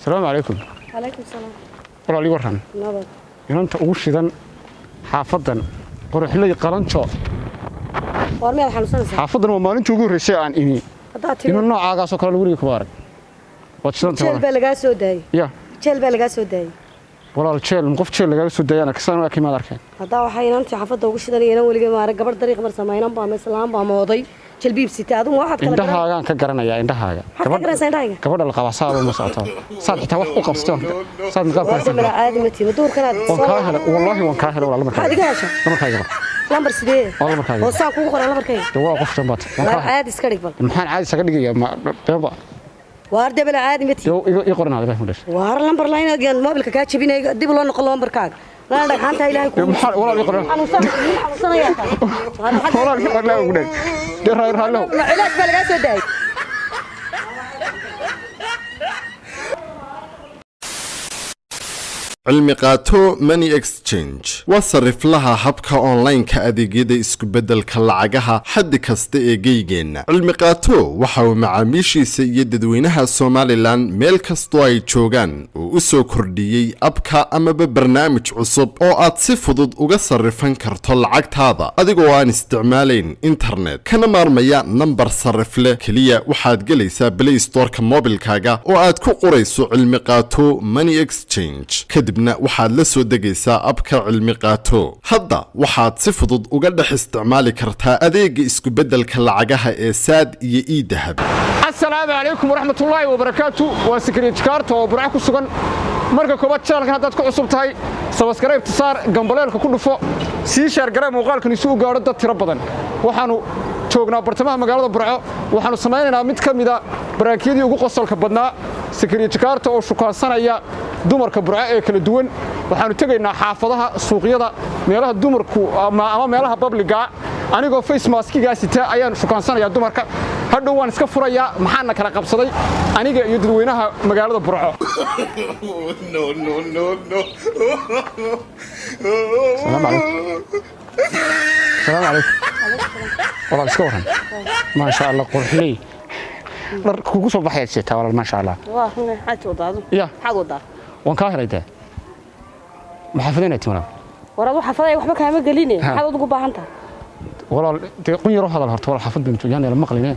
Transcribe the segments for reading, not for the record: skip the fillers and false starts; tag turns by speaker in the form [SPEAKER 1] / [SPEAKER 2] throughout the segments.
[SPEAKER 1] السلام عليكم.
[SPEAKER 2] عليكم السلام.
[SPEAKER 1] والله لي ورن.
[SPEAKER 2] نبض.
[SPEAKER 1] inanta ugu shidan xaafadan qorxilay qaranjo
[SPEAKER 2] warmeel xanuunsanaysa
[SPEAKER 1] xaafadan waa maalintii ugu horeysay aan ini inuu noocaagaas oo kale wariga ku baaray wad shidan
[SPEAKER 2] jeel baa laga soo daayay
[SPEAKER 1] ya
[SPEAKER 2] jeel baa laga soo daayay
[SPEAKER 1] walaal jeel qof jeel laga soo daayana kasaan waa kiimaad arkeen
[SPEAKER 2] hadaa waxay inantii xaafada ugu shidanayeen waliga maarag gabar dariiq mar sameeynan baa islaam baa mooday jeel biibsita adu waxaad kala
[SPEAKER 1] indhahaagaan ka garanaya indhahaaga gabadha la qabasaado ma socoto saad xitaa wax u qabsato saad maqal
[SPEAKER 2] qabasaado ma aadi ma tiina duurkanaad
[SPEAKER 1] wallahi waan ka helay walaal markaa adiga
[SPEAKER 2] lambar sidee oo saa kugu qoran lambarkayga
[SPEAKER 1] waa qof shambat
[SPEAKER 2] aad iska dhig bal
[SPEAKER 1] maxaan caadi isaga dhigaya ma beeba
[SPEAKER 2] waar debel aadi ma tiina
[SPEAKER 1] ii qoranaad baa mudashay
[SPEAKER 2] waar lambar line gaan mobilka ka jabinay dib loo noqon lambarkaaga لا لا حتى إلهي
[SPEAKER 1] محل ولا يقرأ ولا يقرأ لا يقول درها يرها له
[SPEAKER 2] علاج بلغة سوداء
[SPEAKER 3] cilmi qaato money exchange wasarif laha habka online ka adeegyada isku bedelka lacagaha xad kasta ee geygeenna cilmi qaato waxa uu macaamiishiisa iyo dadweynaha Soomaaliland meel kasto ay joogaan uu u soo kordhiyay abka ama barnaamij cusub oo aad si fudud uga sarifan karto lacagtaada adigoo aan isticmaalayn internet kana maarmaya number sarif leh kaliya waxaad galaysaa Play Store-ka mobilkaaga oo aad ku qorayso cilmi qaato money exchange waxaad la soo degaysaa abka cilmi qaato hadda waxaad si fudud uga dhex isticmaali kartaa adeega isku bedelka lacagaha ee saad iyo e-dahab
[SPEAKER 1] assalaamu alaykum waraxmatullaahi wabarakaatu waa secret card oo burco ku sugan marka koobaad channelkan haddaad ku cusub tahay subscribe saar gambaleelka ku dhufo sii share garay muuqaalkan isu gaaro dad tiro badan waxaanu joognaa bartamaha magaalada burco waxaanu samaynaynaa mid ka mid ah baraakiyadii ugu qosolka badnaa secret card oo shukaansanaya dumarka burco ee kala duwan waxaanu tagaynaa xaafadaha suuqyada meelaha dumarku ama meelaha publica anigoo face maskiga sita ayaan shukaansanaya dumarka hadhow waan iska furayaa maxaana kala qabsaday aniga iyo dadweynaha magaalada burco السلام عليكم والله اسكو ورن ما شاء الله قرحلي dhar kugu soo baxay seeta walaal ma sha Allah
[SPEAKER 2] waa xun xaad wadaado xaad wadaa
[SPEAKER 1] waan ka helaydaa ma xafadeenayti walaal
[SPEAKER 2] waraad waxa xafaday waxba kaama galinay xaad ugu baahan tahay
[SPEAKER 1] walaal qon yaro hadal horta walaal xafad bintu yaan la maqlinay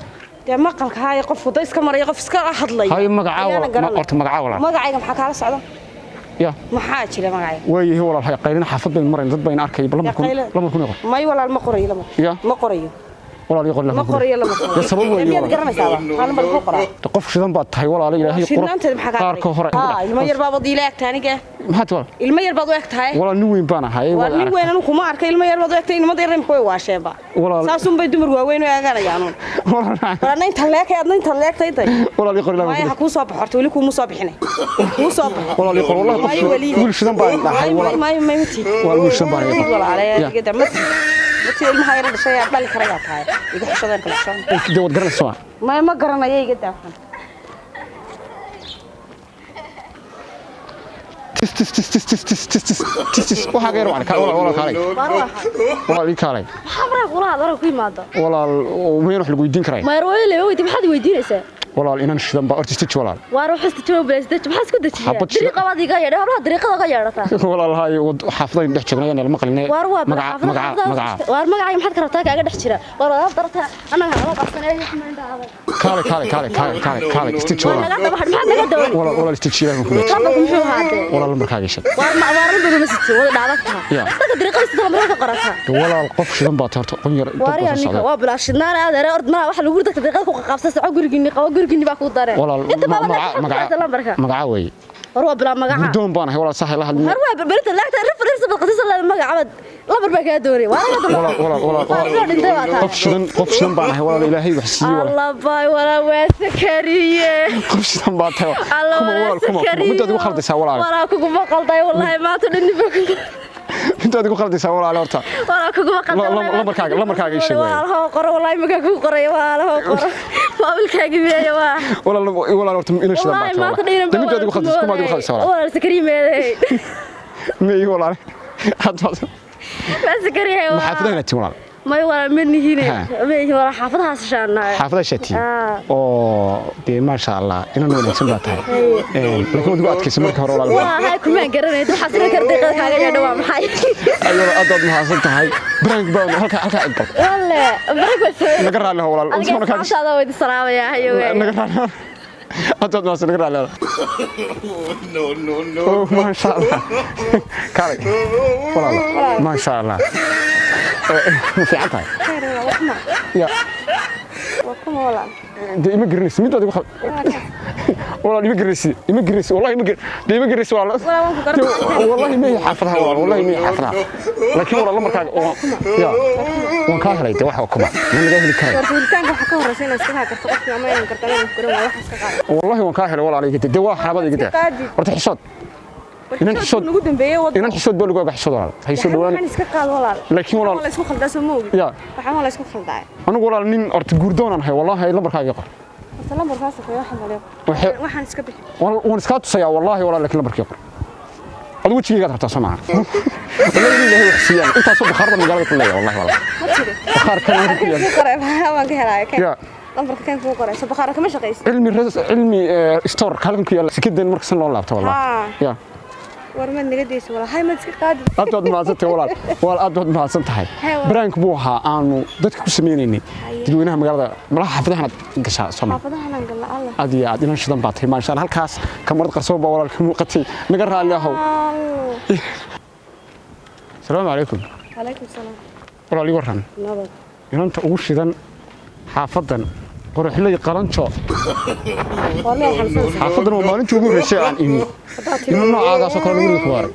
[SPEAKER 2] dee maqalka hay qof wada iska maray qof iska hadlay
[SPEAKER 1] hay magaca horta magaca walaal
[SPEAKER 2] magacayga maxaa kala socda
[SPEAKER 1] يا
[SPEAKER 2] ما حاجة لا معي
[SPEAKER 1] ويه هو والله قايلين حافظ بين مرين ضد بين أركي لما يكون يقول
[SPEAKER 2] ما يولى ما قري لما ما قري
[SPEAKER 1] والله يقول
[SPEAKER 2] ما قري لما
[SPEAKER 1] يا سبب ويه
[SPEAKER 2] قرن سوا أنا بالفقرة
[SPEAKER 1] تقف شذن بعد هاي والله عليه هي
[SPEAKER 2] قرن قارك هراء المير بابا ضيلك تاني كه
[SPEAKER 1] ما تقول
[SPEAKER 2] المير بابا وقت هاي
[SPEAKER 1] والله نوين بانا هاي
[SPEAKER 2] والله نوين أنا كم أركي المير بابا وقت إنه ما ديرهم كوي واشيبا والله ساسون بيدمر وين ويانا يانون والله نين تلاك يا نين تلاك تيتي
[SPEAKER 1] والله يقول لهم
[SPEAKER 2] ما يحكوا صباح حرتولي كم صباحنا مو صباح
[SPEAKER 1] والله يقول والله قول شذن بعد
[SPEAKER 2] ما يمتي
[SPEAKER 1] والله شذن بعد
[SPEAKER 2] والله عليه كده متي المهاير الشيء بالك رجعت هاي يقول شذن كل شيء
[SPEAKER 1] دي وتقرن سوا
[SPEAKER 2] ما قرن يا كده
[SPEAKER 1] تس waxa gaar waan ka wala kaalay wala kaalay
[SPEAKER 2] xabra quraad ara ku imaado
[SPEAKER 1] wala weyn wax lagu weydiin karay
[SPEAKER 2] ma roole weydii maxaad weydiinaysaa
[SPEAKER 1] wala inaan shidan ba artist wala
[SPEAKER 2] waa ruux istajoog beesday maxaad isku dajiyay dariiqada iga yeedhay hore dariiqada ka yeedhata
[SPEAKER 1] wala hay xaafadayn dhex joognayna la maqlinay magaca
[SPEAKER 2] waa magacay maxaad ka rabtaa kaaga dhex jira wala darta anaga hada qabsanay
[SPEAKER 1] kaalay istajoog wala istajoog wala la markaa gashay
[SPEAKER 2] ma badan ma sitay wada dhaadagta dadka dariiqada sida markaa qarata
[SPEAKER 1] wala qof shidan baa tarto qon yar
[SPEAKER 2] waa bilaashidnaan aad ord ma wax lagu dadka dariiqada ku qabsasay gurigiini qabo gurigiini baa ku dareen
[SPEAKER 1] inta magaca way
[SPEAKER 2] warwa bila magaca
[SPEAKER 1] doon baan hay wala sahay la hadlay
[SPEAKER 2] warwa barita laagta reference baqtis la magaca lambar baa ka doonay
[SPEAKER 1] wala qof shidan baan hay wala ilaahay wax siiyo
[SPEAKER 2] wala Allah bay wala waasakariye
[SPEAKER 1] qof shidan baa tahay kuma muddo ugu khaldaysaa wala
[SPEAKER 2] kugu qalday wallahi ma tudin
[SPEAKER 1] inta ugu khaldaysaa wala horta
[SPEAKER 2] wala kugu qalday
[SPEAKER 1] lambarkaaga sheeg
[SPEAKER 2] wala qoro wallahi ma ku qoray wala qoro mobilkaaga biyo
[SPEAKER 1] wala horta ina shidan baa tahay inta ugu khaldaysaa kuma ugu khaldaysaa
[SPEAKER 2] wala sakariye
[SPEAKER 1] مي والله
[SPEAKER 2] بس كريه
[SPEAKER 1] ما حافظينها تي والله
[SPEAKER 4] ما يورا مني هنا ما يورا حافظها شانها
[SPEAKER 1] حافظة شتي أو دي ما شاء الله إنه نقول نسمع تاي لكن تقول أتكلم مركب هرول على
[SPEAKER 4] هاي كل ما قرنا يدو حسنا كردي قد حاجة يا دوام حي
[SPEAKER 1] أيوة أضد محاصلت هاي برانك باون هلك أقل
[SPEAKER 4] والله برانك بس
[SPEAKER 1] نقرأ له والله
[SPEAKER 4] أنا كان هذا ودي الصراحة يا هيو
[SPEAKER 1] نقرأ له أضد ناس نقرأ له نو ما شاء الله كاري والله ما شاء الله في عطاي يا
[SPEAKER 4] وكم والله
[SPEAKER 1] دي مجرس مين تودي بخل والله دي مجرس والله دي مجرس والله والله ما يحفظها والله ما يحفظها لكن والله مركا يا وان كان هليت waxa kuma man laga heli karay
[SPEAKER 4] warfiltaanka waxa ka horeysa inaad iska haakarto qofka ma inaan kartaa inaan kurin wax iska qaado
[SPEAKER 1] والله وان كان هلay walaal igta waa xabad igta horta xishood
[SPEAKER 2] ugu dambeeyay
[SPEAKER 1] inaan xishood baa lagu xishood walaal hayso dhawaan
[SPEAKER 2] waxaan iska qaado walaal
[SPEAKER 1] laakiin walaal
[SPEAKER 2] la isku khaldaa soo moogi
[SPEAKER 1] ya
[SPEAKER 2] waxaan la isku khaldaa
[SPEAKER 1] anigu walaal nin horta guurdoonan hay wallahi lambarkaaga qor
[SPEAKER 2] lambarkaas waxaan iska bixi
[SPEAKER 1] waan iska tusaya wallahi walaal laakiin lambarkaaga qor adigu wajigayga rabtaa Soomaa wallahi ilaahay waxsiyaan inta soo bakharda magaalada kulay wallahi walaal bakhaar kan
[SPEAKER 2] waan ka helay
[SPEAKER 1] ya
[SPEAKER 2] lambarka kan ku qoray soo bakhaar kama shaqeyso
[SPEAKER 1] cilmi store kalkan ku yaala sikidan markii loo laabto wallahi ya
[SPEAKER 2] warman naga deeyso walaal hay ma iska qaadi
[SPEAKER 1] aad ma santahay walaal aad ma santahay brank buu ahaa aanu dadka ku sameeynay dadweynaha magaalada malaha xafadahan gashaa Soomaa
[SPEAKER 2] xafadahan gala Allah
[SPEAKER 1] aad iyo aad inaan shidan baatay ma sha Allah halkaas kamarad qarsoon baa walaalka muuqatay naga raaliyahow السلام عليكم
[SPEAKER 2] وعليكم السلام
[SPEAKER 1] والله يورن
[SPEAKER 2] نبض
[SPEAKER 1] inanta ugu shidan xaafadan qorxilay qaranjo
[SPEAKER 2] والله حمسان
[SPEAKER 1] xaafadan oo maalintii ugu horeysay aan imi inuu noocaada soo kala lagu waaray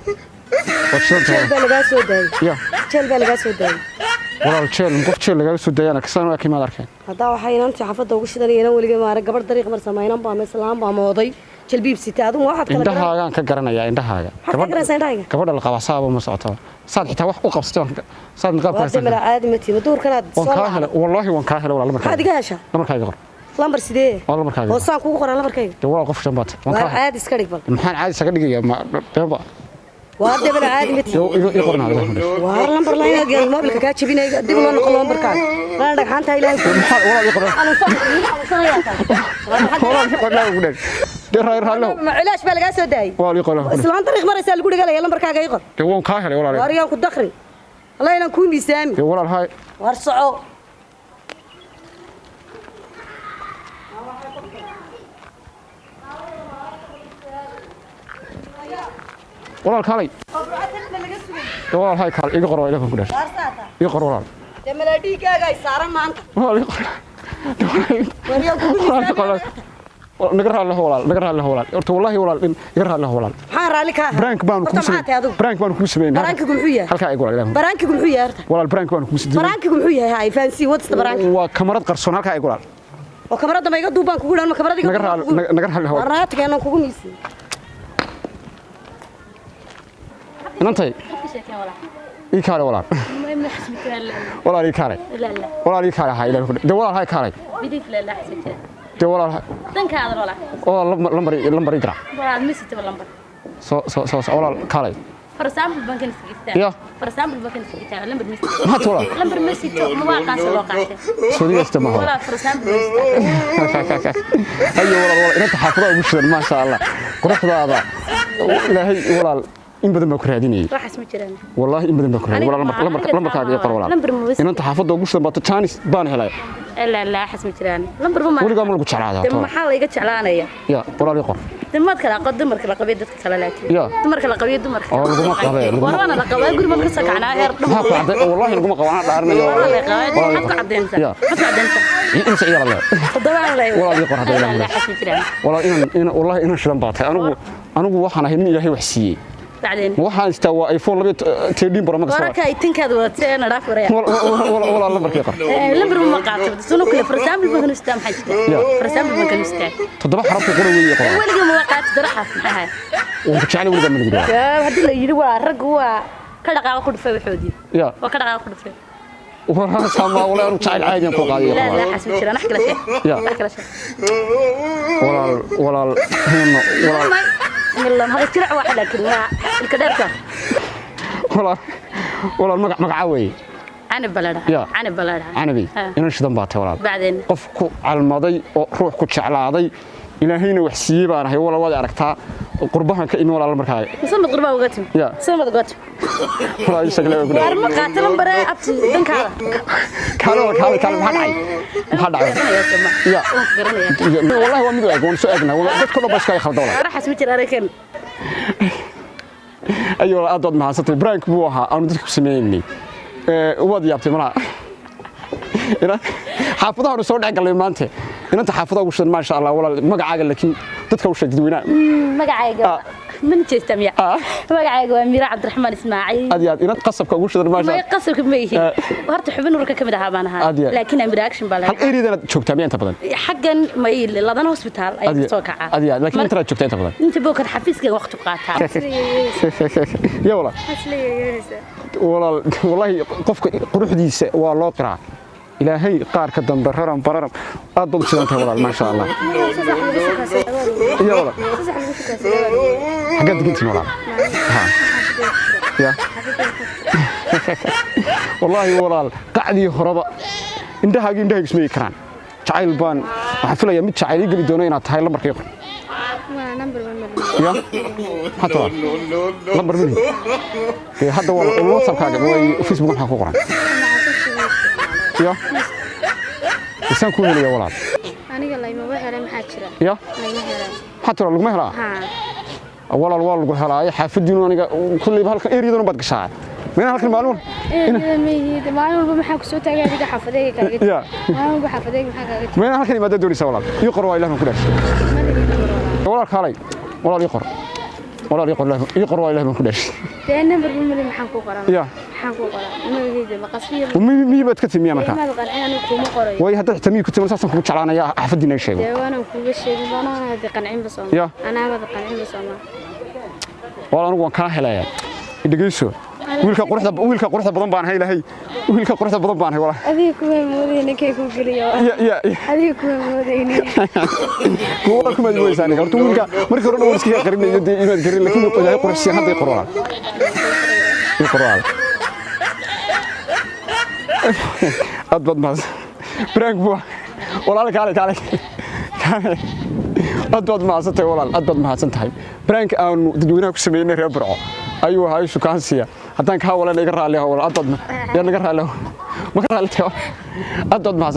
[SPEAKER 2] jeel baa laga soo daayay
[SPEAKER 1] ya
[SPEAKER 2] jeel baa laga soo daayay
[SPEAKER 1] walaal qof jeel laga soo daayana kasaan waa kiimaad arkeen
[SPEAKER 2] hadaa waxay inantii xaafada ugu shidanayeen waliga maara gabar dariiq mar sameeynan baa islaam baa mooday jalbiib sitaadu waxaad kala
[SPEAKER 1] indhahaagan ka garanaya indhahaaga gabadha la qabasaaba ma socoto saad xitaa wax u qabsato saad niqaabkaas
[SPEAKER 2] waa mara caadi ma tiido duurkanaad
[SPEAKER 1] wallahi waan ka helay walaal markaa
[SPEAKER 2] adiga hesha
[SPEAKER 1] markaaga qor
[SPEAKER 2] lambar sidee
[SPEAKER 1] walaal markaaga
[SPEAKER 2] oo saan kugu qoran lambarkayga
[SPEAKER 1] waa qof shanbaad
[SPEAKER 2] waan ka caadi iska dhig bal
[SPEAKER 1] maxaan caadi isaga dhigaya ma deeba
[SPEAKER 2] waa debel caadi ma tiido
[SPEAKER 1] iyo qornaa
[SPEAKER 2] waa lambar la inaad gal mobilka ka jabinay dib loo noqon lambarkaaga waan dhagxanta ilaahay
[SPEAKER 1] maxaa walaal iyo qornaa walaal iyo qornaa ugu dheer دير هالله
[SPEAKER 2] ما علاش بالغا سو داي
[SPEAKER 1] والله يقوله
[SPEAKER 2] اسلام طريق مريسا لغو دغلaya lambarkaaga iqor
[SPEAKER 1] وان ka helay walaal
[SPEAKER 2] wariyaan ku dakhri الله inaan ku miisaami
[SPEAKER 1] walaal hay
[SPEAKER 2] war soco
[SPEAKER 1] walaal kaalay walaal hay kaalay iga qor waa ilaahay ku dhaar iga qor walaal
[SPEAKER 2] demala dhiigaaga ay saaran maanta
[SPEAKER 1] walaal iga qor
[SPEAKER 2] wariyaan ku miisaami
[SPEAKER 1] نقرأ الله ولا أرتو والله ولا نقرأ الله ولا
[SPEAKER 2] حار عليك
[SPEAKER 1] برانك بان كوسبين
[SPEAKER 2] برانك قمحوية
[SPEAKER 1] هلك يقول عليهم
[SPEAKER 2] برانك قمحوية
[SPEAKER 1] ولا البرانك بان كوسبين
[SPEAKER 2] برانك قمحوية هاي فانسي واتس برانك
[SPEAKER 1] وكاميرات قرصون هلك يقول
[SPEAKER 2] وكاميرات ما يقدو بان كوغول ما كاميرات
[SPEAKER 1] نقرأ الله ولا
[SPEAKER 2] وراتك أنا كوغو ميسي
[SPEAKER 1] ننتهي إيكاري ولا ولا إيكاري ولا إيكاري هاي ده ولا هاي كاري ولا
[SPEAKER 4] دنك هذا ولا
[SPEAKER 1] لمبر يقرا
[SPEAKER 4] ولا مسيت لمبر
[SPEAKER 1] سو ولا كالي
[SPEAKER 4] فرسام البنك نسيت
[SPEAKER 1] يا
[SPEAKER 4] فرسام البنك نسيت لمبر مسيت
[SPEAKER 1] ما تقول
[SPEAKER 4] لمبر مسيت ما قاس لو قاته
[SPEAKER 1] سوري استمع
[SPEAKER 4] ولا فرسام
[SPEAKER 1] ايوه ولا انت حافظه وشد ما شاء الله قرحداada ilaahay walaal in badan ba ku raadinayay
[SPEAKER 4] waxas ma jiraan
[SPEAKER 1] wallahi in badan ba ku raadinayay walaal lambarkaaga qor walaal inta xaafadda ugu soo bato Chinese baan helay
[SPEAKER 4] لا حس ما jiraan lambar ma
[SPEAKER 1] waliga ma lagu jeclaado
[SPEAKER 4] maxaa la iga jeclaanaya
[SPEAKER 1] ya walaal qor
[SPEAKER 4] dumad kala qod dumarka la qabiyo dadka kala laakiin dumarka la qabiyo dumarka
[SPEAKER 1] oo lagu qabay
[SPEAKER 4] warwana la qabay guri ma ka sakaanaa heer
[SPEAKER 1] wallahi lagu qabaa dhaarnayo
[SPEAKER 4] wallahi ka cadeynta in
[SPEAKER 1] sicir la
[SPEAKER 4] todobaan la
[SPEAKER 1] walaal qor hada
[SPEAKER 4] لا حس ma jiraan
[SPEAKER 1] wallahi inaan shidan baatay anigu waxaan ahay nin ilaahay wax siiyay
[SPEAKER 4] بعدين
[SPEAKER 1] waxaan istaa iPhone 12 Pro Max
[SPEAKER 4] warka ay tinkaad wadateen dhaaf waraya
[SPEAKER 1] wala lambarkii qor
[SPEAKER 4] lambar ma qaato sunu kale for example baan istaa maxay jirtaa for example baan kan istaa
[SPEAKER 1] toddoba xaraf ku qoran weeye qor
[SPEAKER 4] waliga ma qaato daraxaf maxay
[SPEAKER 1] oo jacayl waliga ma lagu
[SPEAKER 4] yaa hadii la yiri waa rag waa ka dhaqaaqa ku dhufay waxoodii
[SPEAKER 1] ya
[SPEAKER 4] waa ka dhaqaaqa ku dhufay
[SPEAKER 1] wala sama wala jacayl caadi aan ku qaadiyo
[SPEAKER 4] لا لا حسب jiraan wax kala shay
[SPEAKER 1] ya
[SPEAKER 4] wax kala shay
[SPEAKER 1] wala
[SPEAKER 4] والله هذا ترى واحد لكن الكدرته
[SPEAKER 1] ولا مقع وي
[SPEAKER 4] عنب بلدها
[SPEAKER 1] يا
[SPEAKER 4] عنب بلدها
[SPEAKER 1] عنبي إنه شدن باتي ولا
[SPEAKER 4] بعدين
[SPEAKER 1] قفكو على الماضي روحكو جعلاday إلهينا وحسيب أنا هي ولا وضع أركتها قربها كإنه ولا المركاي
[SPEAKER 4] سمد قربها وقتهم
[SPEAKER 1] يا
[SPEAKER 4] سمد قتهم
[SPEAKER 1] ولا يشكله يقول
[SPEAKER 4] وارما قاتلهم برا أبتي دنك هذا
[SPEAKER 1] كانوا محد عين يا والله هو مدوي يقول سؤالنا والله بس كله بس كاي خلط ولا
[SPEAKER 4] راح اسمتي أريكن
[SPEAKER 1] أيوة أضد مع ستي برانك بوها أنا بدك سميني وادي أبتي مرا إنا حافظها ونصور عقل المانته إن أنت حافظها وش ما شاء الله ولا ما قاعد لكن تتكوش جدوينا
[SPEAKER 4] ما قاعد من تستمع ما قاعد أميرة عبد الرحمن إسماعيل
[SPEAKER 1] أديات إن قصبك وش ما شاء
[SPEAKER 4] ما يقصبك بيه وهرت حبنا ورك كم ده هبانها لكن أميرة أكشن بالله
[SPEAKER 1] هل إيري ده شوك تبي أنت بدن
[SPEAKER 4] حقا ما يل لا ده هوسبيتال أي توقع
[SPEAKER 1] أديات لكن أنت شوك أنت بدن
[SPEAKER 4] أنت بوكر حفيزك وقت قاطع
[SPEAKER 1] يا والله والله قفك قروح دي والله قرأ إلهي قار كدم بررم بررم أضل شدنتها والله ما شاء الله يا والله حاجات قلت والله يا والله والله قاعدي هربا عندها اسمي كران تعال بان حفلة يا ميت تعال يقبل دونين هاي لمبر كيقول يا حتى لمبر مني هذا والله الواتساب كاجا وفيسبوك حقو قران يا إنسان كون يا ولد
[SPEAKER 5] أنا قال لي ما بحرم حاجرة
[SPEAKER 1] يا حتى لو ما هلا أول الوالد هلا حافظينه أنا كل بهالك إيريدون بدك شاعر من هالك المعلوم
[SPEAKER 5] هنا معلوم بمحك صوت قاعد يحفظك كذا يا ما بحفظك محك
[SPEAKER 1] من هالك ما تدوري سوالف يقرأ إلههم كلش ولا خالي ولا يقرأ إلههم كلش
[SPEAKER 5] لأن بربما محك قرآن
[SPEAKER 1] يا
[SPEAKER 5] محك قرآن ما يجي مقصير
[SPEAKER 1] ومي بتكتب ميا مكان
[SPEAKER 5] ما القرآن أنا كوم قرأ
[SPEAKER 1] وهي هذا تمي كنت مسافة كم تشعلنا يا حفظنا الشيء
[SPEAKER 5] وأنا كوم الشيء أنا هذا قنعين بصوم أنا هذا قنعين بصوم
[SPEAKER 1] والله أنا كاهلا دقيسو ويلك قرحة بدن بان هاي لهي ويلك قرحة بدن بان هاي والله
[SPEAKER 5] أذيك وين موديني كيف وقليا
[SPEAKER 1] يا
[SPEAKER 5] أذيك وين موديني
[SPEAKER 1] والله كم أدوي ثاني قلت ويلك مركب رنا ورسكي قريب يدي إيمان قريب لكن يقول هاي قرحة هذا يقرأ أضبط ماز برانك بوا والله عليك أضبط ماز أنت والله أضبط ماز أنت هاي برانك أو تدوينك سمينه ربعه أيوة هاي شو كان سيا حتى كان ولا نقرأ عليه ولا أضبط يا نقرأ عليه ما قرأ عليه أضبط ماز